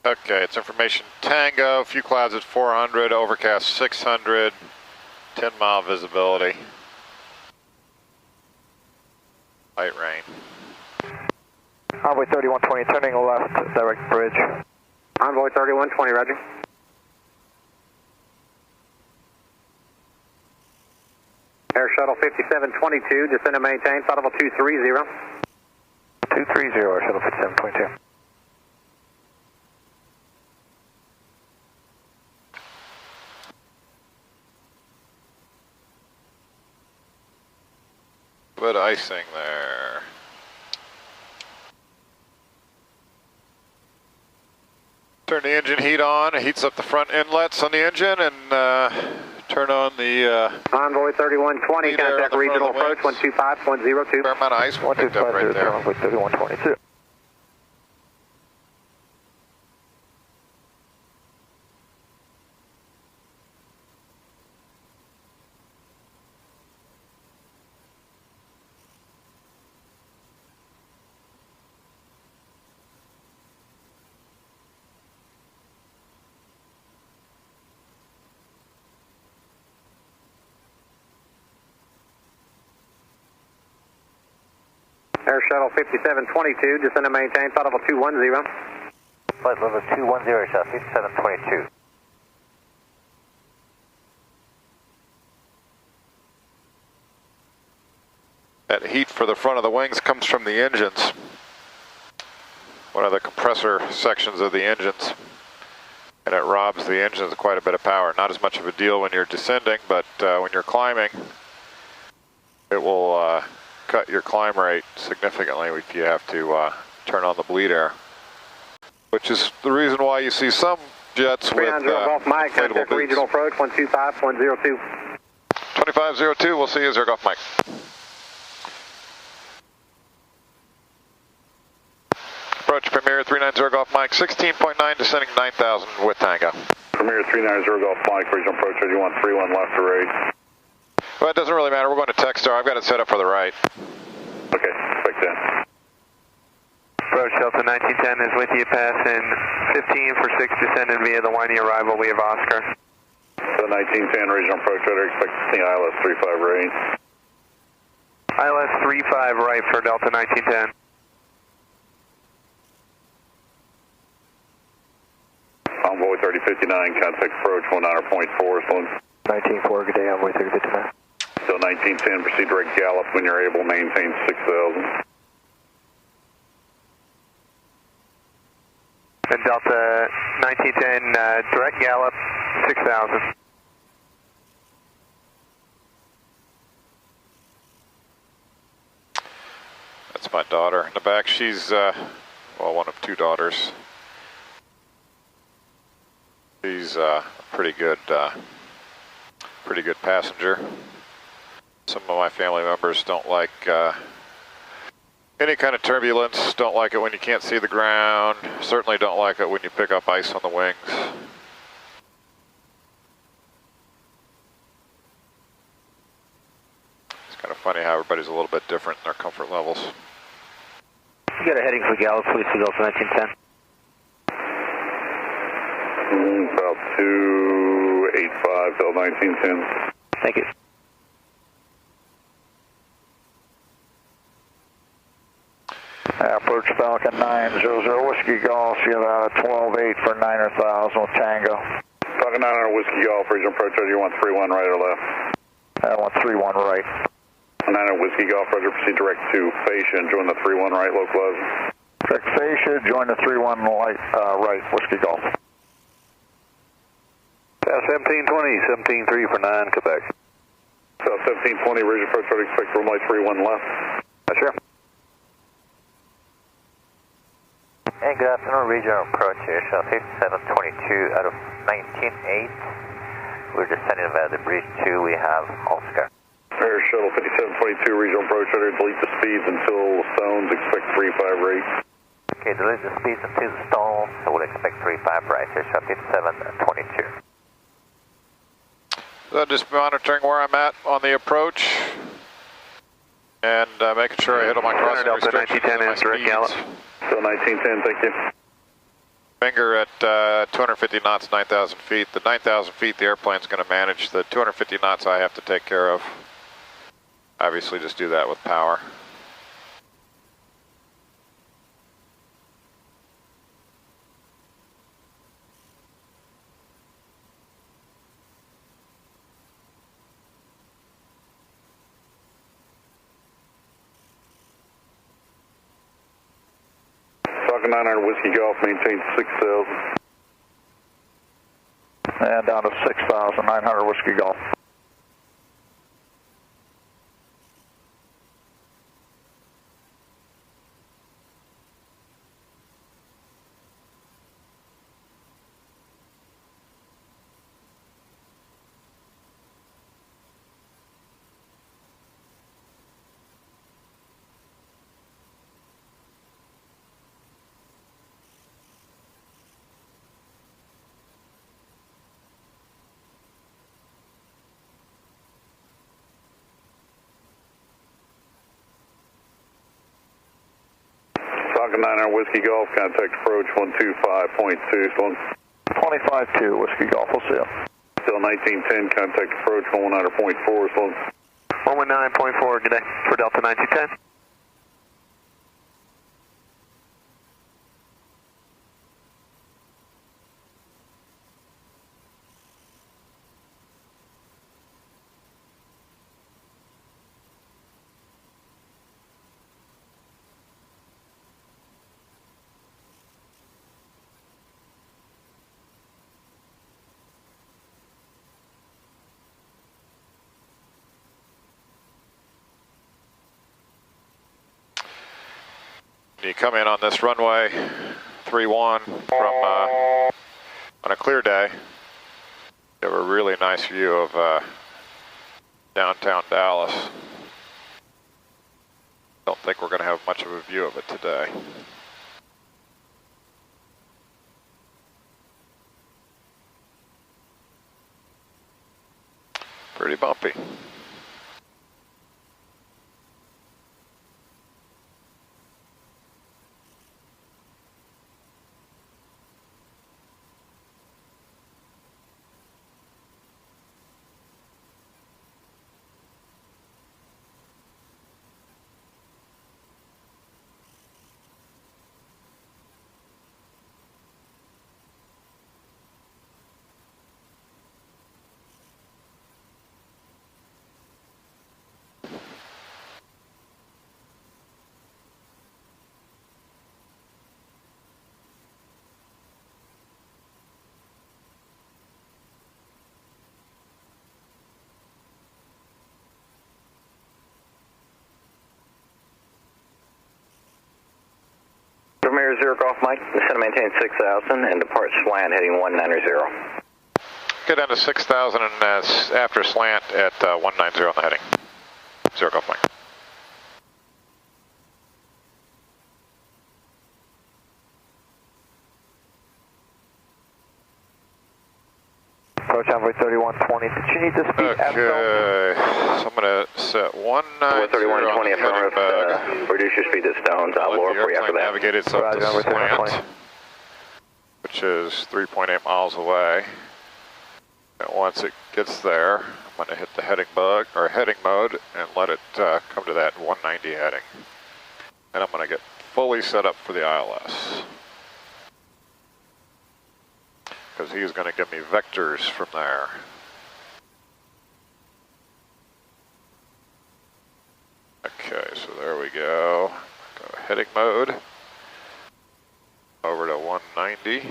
Okay, it's information Tango, few clouds at 400, overcast 600, 10-mile visibility. Light rain. Envoy 3120, turning left, direct bridge. Envoy 3120, roger. Air Shuttle 5722, descend and maintain, flight level 230. 230, Air Shuttle 5722. Bit of icing there. Turn the engine heat on. It heats up the front inlets on the engine, and turn on the Envoy 3120, contact regional approach 125.02. fair amount of ice we picked up right there. Envoy 3122. Air Shuttle 5722, descend and maintain, flight level 210. Flight level 210, Air Shuttle 5722. That heat for the front of the wings comes from the engines. One of the compressor sections of the engines. And it robs the engines of quite a bit of power. Not as much of a deal when you're descending, but when you're climbing, it will cut your climb rate significantly if you have to turn on the bleed air. Which is the reason why you see some jets with Golf Mike, inflatable contact regional approach 125.02. 2502, we'll see you, Golf Mike. Approach Premier 390 Golf Mike, 16.9 descending 9,000 with Tango. Premier 390 Golf Mike, regional approach 8131 left to right. Well, it doesn't really matter. We're going to Techstar. I've got it set up for the right. Okay, expect that. Approach Delta 1910 is with you, passing 15 for 6 descending via the Winey arrival. We have Oscar. So 1910, regional approach radar, expect to see ILS 35 right. ILS 35 right for Delta 1910. Envoy 3059, contact approach 19.4, so 19-4, good day, Envoy 3059. still 1910, proceed direct gallop when you're able, maintain 6,000. And Delta 1910, direct gallop, 6,000. That's my daughter in the back. She's, well, one of 2 daughters. She's a pretty good passenger. Some of my family members don't like any kind of turbulence, don't like it when you can't see the ground, certainly don't like it when you pick up ice on the wings. It's kind of funny how everybody's a little bit different in their comfort levels. You got a heading for Gallup, please, for Delta 1910. About 285, Delta 1910. Thank you. Approach Falcon 900 Whiskey Golf, you got a 12-8 for 9,000 with Tango. Falcon 900 Whiskey Golf, regional approach, you want 31 right or left? I want 31 right. 900 Whiskey Golf, roger, proceed direct to Fascia and join the 31 right, localize. Direct Fascia, join the 31 right, Whiskey Golf. Pass 1720, 17-3 for 9, Quebec. So 1720, regional approach, expect runway 31 left. That's sure. Hey, good afternoon, regional approach here, show 5722 out of 19.8. We're descending via the bridge 2, we have Oscar. Air Shuttle 5722, regional approach radar, delete the speeds until stones, expect 35 rate. Okay, delete the speeds until the stones, so we'll expect 35 right here, show 5722. So just monitoring where I'm at on the approach and making sure I hit all my crossing restrictions and my speeds. So 1910, thank you. Finger at 250 knots, 9,000 feet. The 9,000 feet the airplane's going to manage. The 250 knots I have to take care of. Obviously just do that with power. Falcon 900 Whiskey Golf, maintain 6,000. And down to 6,900 Whiskey Golf. Falcon 900 Whiskey Golf, contact approach 125.2, so 25-2 Whiskey Golf, we'll see you. still 1910, contact approach 119.4, so 119.4, good day, for Delta 1910. You come in on this runway 31 from on a clear day. You have a really nice view of downtown Dallas. Don't think we're going to have much of a view of it today. Pretty bumpy. Golf Mike, descend and maintain 6,000 and depart slant heading 190. Get down to 6,000 and after slant at 190 on the heading. 0 Golf Mike. Approach envoy 3120. Did you need the speed? Okay, so I'm going to set 190 3120 affirmative. Reduce your speed to stones. I'll lower for you after that. Navigate it up to slant, which is 3.8 miles away. And once it gets there, I'm going to hit the heading mode and let it come to that 190 heading. And I'm going to get fully set up for the ILS, because he's going to give me vectors from there. Okay, so there we go. Go heading mode. Over to 190.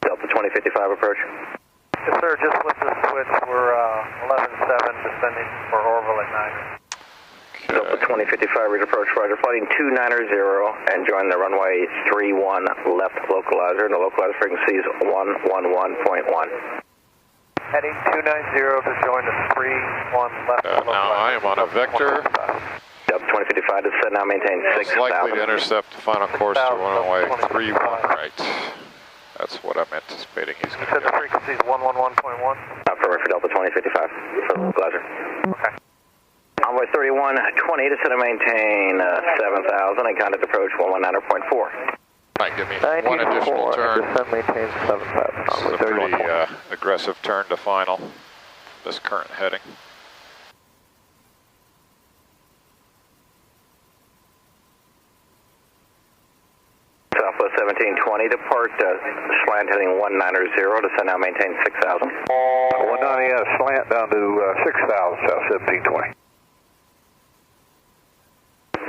Delta 2055 approach. Yes, sir, just with the switch, we're 11-7 descending for Orville at 9. Delta 2055, read approach, roger, flighting 290 and join the runway 31 left localizer, and the localizer frequency is 111.1. Heading 290 to join the 31 left localizer. Now I am on a vector. Delta 2055, descend now, maintain 6,000. It's likely to intercept the final course to runway 31 right. That's what I'm anticipating he's going to do. You said the frequency is 111.1? Affirmative for Delta 2055 for the localizer. Okay. Envoy 3120, descend and maintain 7,000 and contact approach 119.4. Might give me one additional turn. Descend maintain 7,000. This is a pretty aggressive turn to final, this current heading. Southwest 1720, depart slant heading 190, descend now, maintain 6,000. 190 slant down to 6,000, South 1720.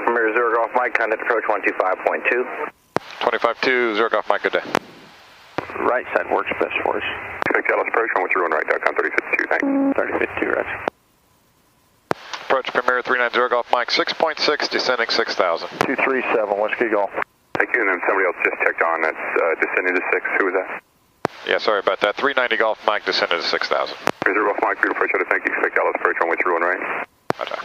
Premier 0 Golf Mike, contact approach 125.2. 25-2, 0 Golf Mike, good day. Right side works best for us. Expect Dallas approach 131 right, .com 3052, thanks. 3052, right. Approach Premier 390 Golf Mike, 6.6, descending 6,000. 237, Whiskey Golf. Thank you, and then somebody else just checked on, that's descending to 6, who was that? Yeah, sorry about that, 390 Golf Mike, descended to 6,000. 0 Golf Mike, good approach, thank you, expect Dallas approach 131 right. Roger.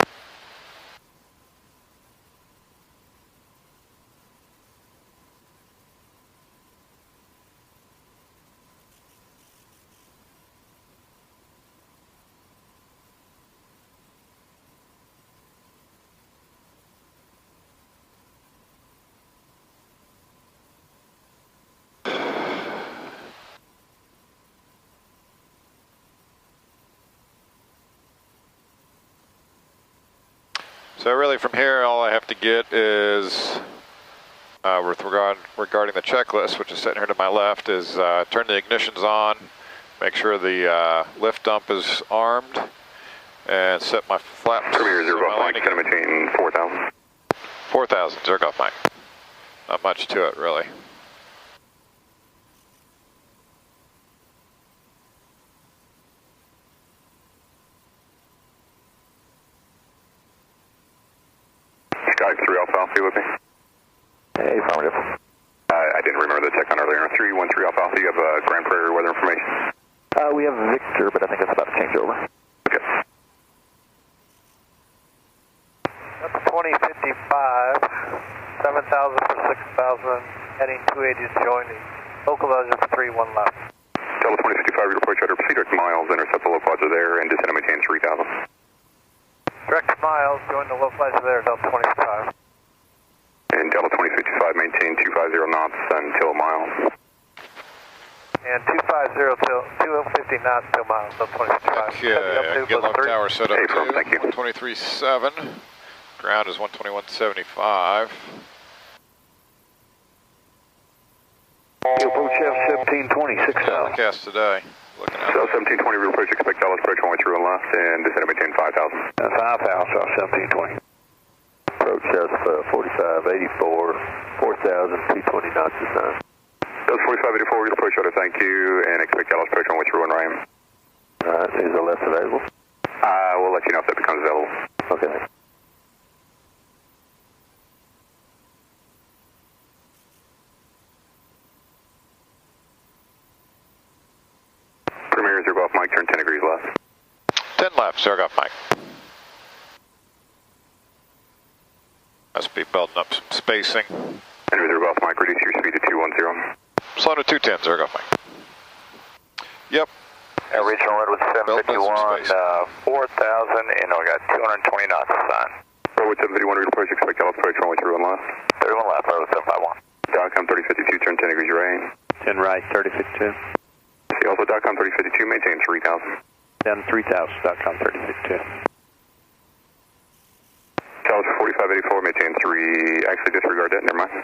So really from here, all I have to get is, regarding the checklist, which is sitting here to my left, is turn the ignitions on, make sure the lift dump is armed, and set my flaps. Premier 0 Golf Mike, going to maintain 4,000. 4,000, 0 Golf Mike. Not much to it, really. Sky 3 Alpha Alpha, you with me? Hey, affirmative. I didn't remember the check on earlier. 313 Alpha Alpha, you have Grand Prairie weather information? We have Victor, but I think that's about to change over. Okay. That's 2055, 7,000 for 6,000, heading 280 to join the localizer for 31 left. Delta 2055, your approach under proceed direct miles, intercept the localizer there, and descend and maintain 3,000. Direct miles, join the localizer there, Delta 25. And Delta 2055, maintain 250 knots until miles. And 250 till 250 knots till miles, Delta 25. Okay, I can get log tower set up too. Thank you. 123.7. Ground is 121.75. Approach F-1720, 6,000. Cast today. Looking out. So 1720, real approach, expect Dallas approach 1 1 left, and descend and maintain 5,000. 5,000, South 1720. Approach S-4584, 4,220 knots this time. Delta 4584, real approach, thank you, and expect Dallas approach 1 1 right. Alright, is the left available? We'll let you know if that becomes available. Okay. Golf Mike, turn 10 degrees left. 10 left, Zero Golf Mike. Must be building up some spacing. Zero Golf Mike, reduce your speed to 210. Slow to 210, Zero Golf Mike. Yep. Regional red with 751, 4,000, and we got 220 knots assigned. With 751, approach, expect approach, runway 31 left. 31 left, road 751. Dotcom 3052, turn 10 degrees right. 10 right, 3052. See also Dotcom 3052, maintain 3000. Down 3000, Dotcom 3052. Dallas 4584, maintain 3, actually disregard that, never mind.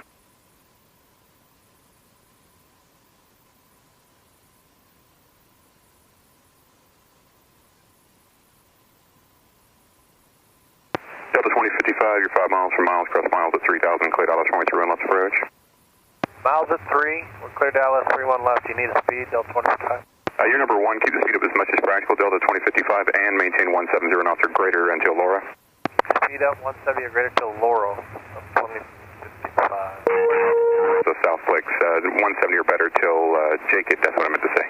Delta 2055, you're 5 miles from miles, cross miles at 3000, clear Dallas 23 left approach. Miles at 3, we're clear Dallas 31 left, you need a speed, Delta 2055. You're number 1, keep the speed up as much as practical, Delta 2055, and maintain 170 knots or greater until Laura. Speed up 170 or greater till Laurel, 2055. So South Flicks, 170 or better till Jacob, that's what I meant to say.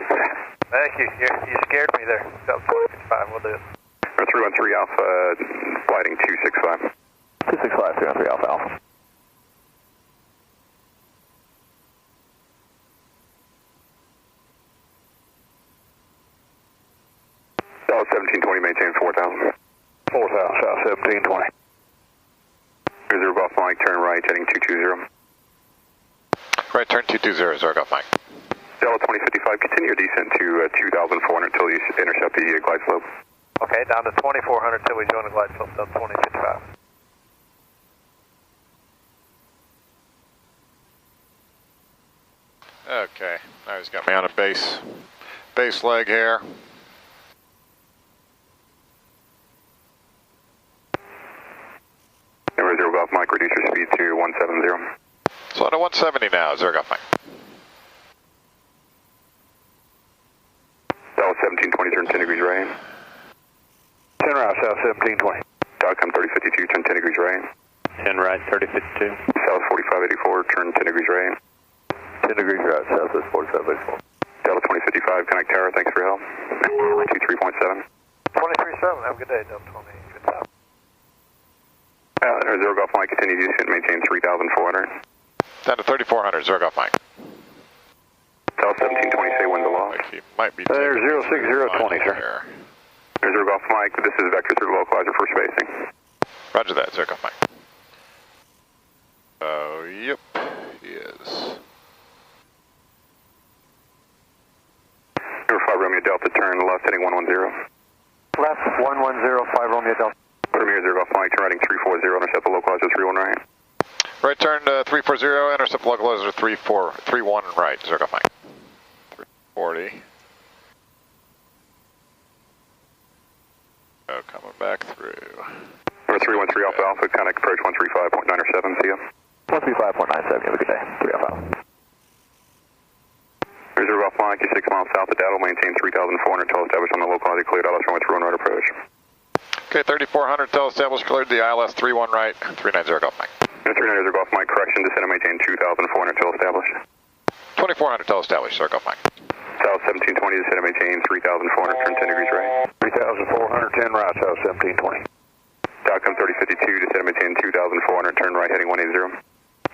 Thank you, you scared me there, Delta 2055, we'll do it. 313 Alpha, flighting 265. 265, 313 Alpha Alpha. South 1720, maintain 4000. 4000, South 1720. Reserve Golf Mike, turn right, heading 220. Right turn 220, Zero Golf Mike. Delta 2055, continue your descent to 2,400 until you intercept the glide slope. Okay, down to 2,400 till we join the glide slope, Delta 2055. Okay, now he's got me on a base leg here. Zero Golf Mike, reduce your speed to 170. So on to 170 now, Zero Golf Mike. Dallas 1720, turn 10 degrees right. 10 right, South 1720. Dotcom 3052, turn 10 degrees right. 10 right, 3052. South 4584, turn 10 degrees right. 10 degrees right, South 4584. Delta 2055, connect tower, thanks for your help. 23.7. 23.7, have a good day, Delta 2055. Zero Golf Mike, continue descent, maintain 3,400. Down to 3,400, Zero Golf Mike. South 1720, say wind aloft. Like he might be. There's 06020, sir. Zero Golf Mike, this is Vector through the localizer for spacing. Roger that, Zero Golf Mike. Oh, yep, he is. Number 5 Romeo Delta, turn left, heading 110. Left 110, 5 Romeo Delta. Premier Zero Golf Mike, turn right 340, intercept the localizer 31 right. Right turn 340, intercept localizer 31 right, Zero Golf Mike. 340. Oh, coming back through. Number 313 Alpha Alpha, connect approach 135.907, see ya. 135.97, have a good day, 3 Alpha. Zero Golf Mike, you're 6 miles south of Dattle, maintain 3,400, tell established on the localizer, cleared ILS runway 31 right approach. Okay, 3,400, tell established, cleared the ILS 31 right, 390 Golf Mike. 390 Golf Mike, correction, descend and maintain 2,400, tell established. 2,400, tell established, Zero Golf Mike. South 1720, descend and maintain 3,400, turn 10 degrees right. 3,400, 10 right, South 1720. Dotcom 3052, descend and maintain 2,400, turn right, heading 180.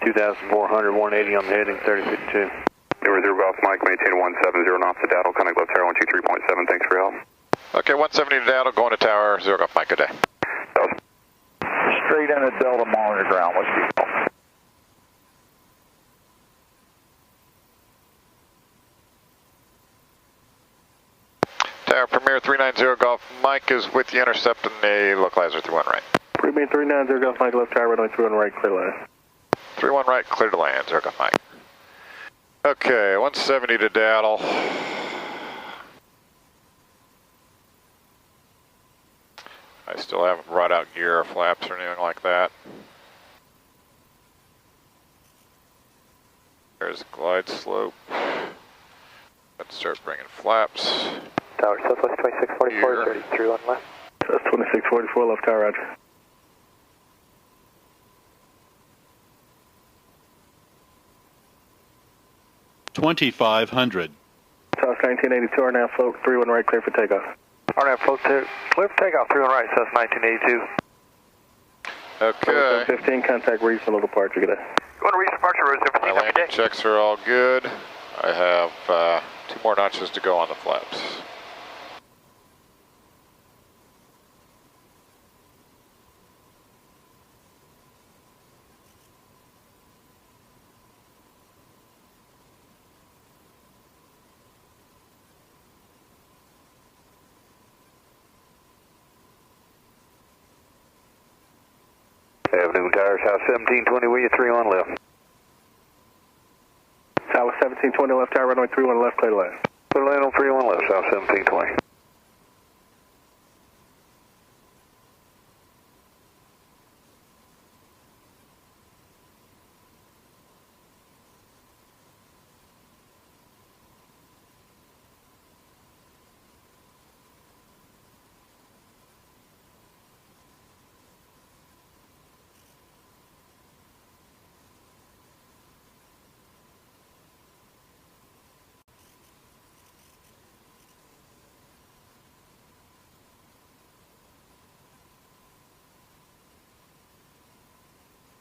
2,400, 180 on the heading, 3052. Number Zero Golf Mike, maintain 170 knots to Dattle, connect left tower 123.7, thanks for your help. Okay, 170 to Dattle, going to tower, Zero Golf Mike, good day. Straight into Delta monitor ground, let's be off. Tower Premier 390 Golf Mike is with the intercept and the localizer 31 right. Premier 390 Golf Mike, left tower, runway 31 right, clear line. 31 right, clear to land, Zero Golf Mike. Okay, 170 to Dattle. I still haven't brought out gear or flaps or anything like that. There's the glide slope. Let's start bringing flaps. Tower Southwest 2644, 33 on left. That's 2644, left tower, roger. $2,500. South 1982, RNAV float 31 right, clear for takeoff. RNAV float clear for takeoff, 31 right, Cessna 1982. Okay. 15, contact reasonable departure, good day. Going to reach departure, road 15, My landing checks are all good. I have 2 more notches to go on the flaps. Avenue Tires, South 1720, will you 31 left? South 1720 left tire, runway 31 left, clear to land. Clear to land on 31 left, South 1720.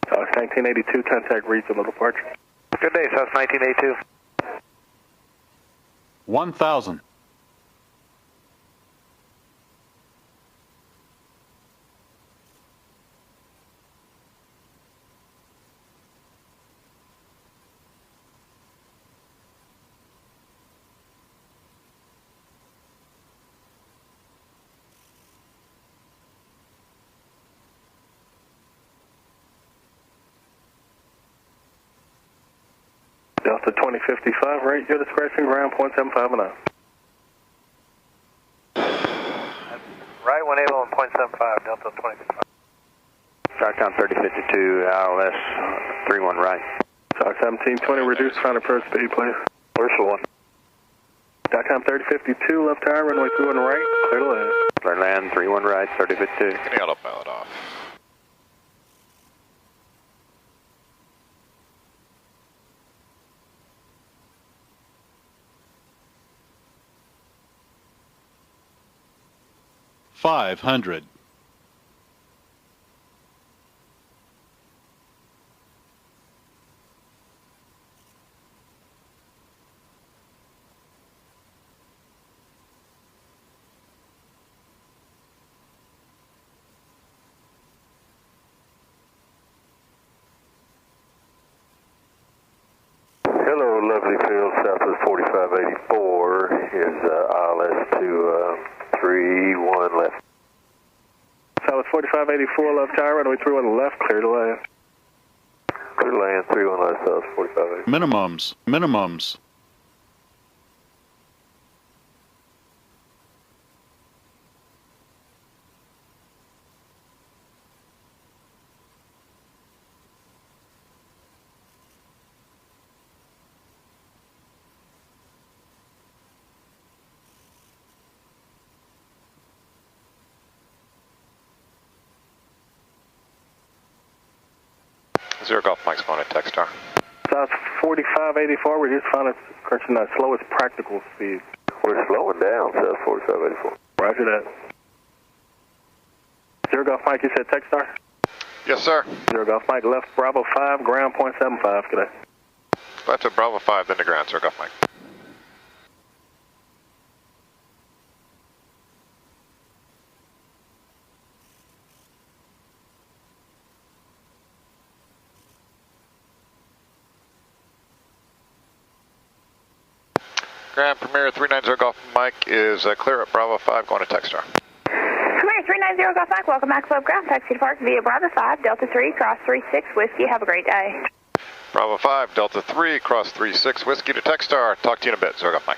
South 1982, contact reasonable departure. Good day, South 1982. 1,000. Delta 2055, rate your discretion, ground 0.75 and up. Right, 180 on 0.75, Delta 2055. Starcom 3052, ILS 31 right. South 1720, reduce final approach speed, please. Where's the one? Starcom 3052, left tire, runway 31 right, clear to land. Clear land, 31 right, 3052. Get the autopilot off. $500. Hello, lovely field, Southwest 4584 is ILS to 31 left. Southwest 4584, left tire, runway 31 left, clear to land. Clear to land, 31 left, Southwest 4584. Minimums. Zero Golf Mike's going at Techstar. South 4584, we're just finding correction that slowest practical speed. We're slowing down, South 4584. Roger that. Zero Golf Mike, you said Techstar? Yes, sir. Zero Golf Mike, left Bravo 5, ground 0.75 today. Left to Bravo 5, then to ground, Zero Golf Mike. Grand Premier 390 Golf Mike is clear at Bravo 5 going to Techstar. Premier 390 Golf Mike, welcome back Slope Ground. Taxi to park via Bravo 5, Delta 3, cross 36 Whiskey. Have a great day. Bravo 5, Delta 3, cross 36 Whiskey to Techstar. Talk to you in a bit, Zero Golf Mike.